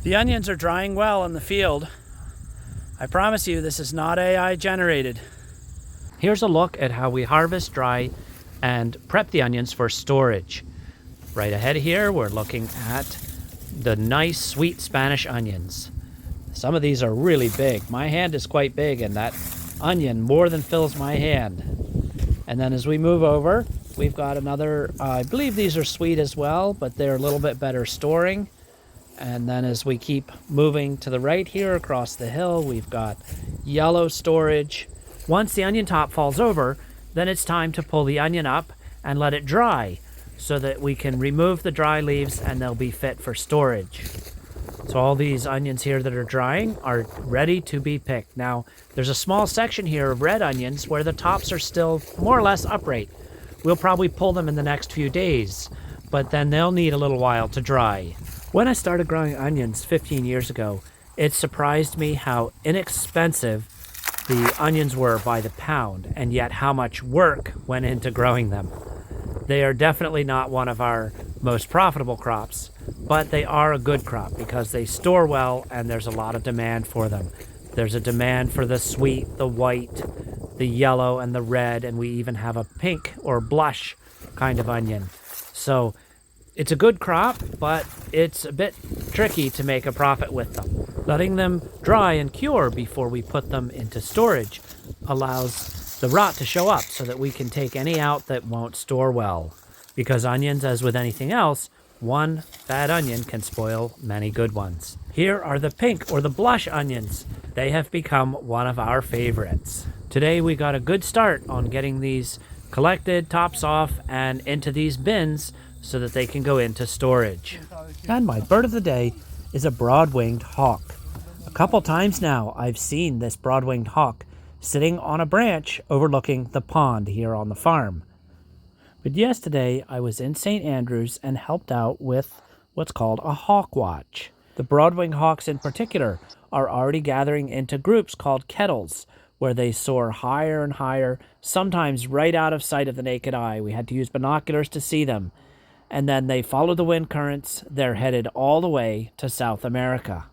The onions are drying well in the field. I promise you this is not AI generated. Here's a look at how we harvest, dry, and prep the onions for storage. Right ahead here, we're looking at the nice sweet Spanish onions. Some of these are really big. My hand is quite big, and that onion more than fills my hand. And then as we move over, we've got another, I believe these are sweet as well, but they're a little bit better storing. And then as we keep moving to the right here across the hill, we've got yellow storage. Once the onion top falls over, then it's time to pull the onion up and let it dry so that we can remove the dry leaves and they'll be fit for storage. So all these onions here that are drying are ready to be picked. Now, there's a small section here of red onions where the tops are still more or less upright. We'll probably pull them in the next few days, but then they'll need a little while to dry. When I started growing onions 15 years ago, it surprised me how inexpensive the onions were by the pound, and yet how much work went into growing them. They are definitely not one of our most profitable crops, but they are a good crop because they store well and there's a lot of demand for them. There's a demand for the sweet, the white, the yellow, and the red, and we even have a pink or blush kind of onion. So it's a good crop, but it's a bit tricky to make a profit with them. Letting them dry and cure before we put them into storage allows the rot to show up so that we can take any out that won't store well. Because onions, as with anything else, one bad onion can spoil many good ones. Here are the pink or the blush onions. They have become one of our favorites. Today we got a good start on getting these collected, tops off, and into these bins so that they can go into storage. And my bird of the day is a broad-winged hawk. A couple times now I've seen this broad-winged hawk sitting on a branch overlooking the pond here on the farm. But yesterday I was in St. Andrews and helped out with what's called a hawk watch. The broad-winged hawks in particular are already gathering into groups called kettles, where they soar higher and higher, sometimes right out of sight of the naked eye. We had to use binoculars to see them. And then they follow the wind currents. They're headed all the way to South America.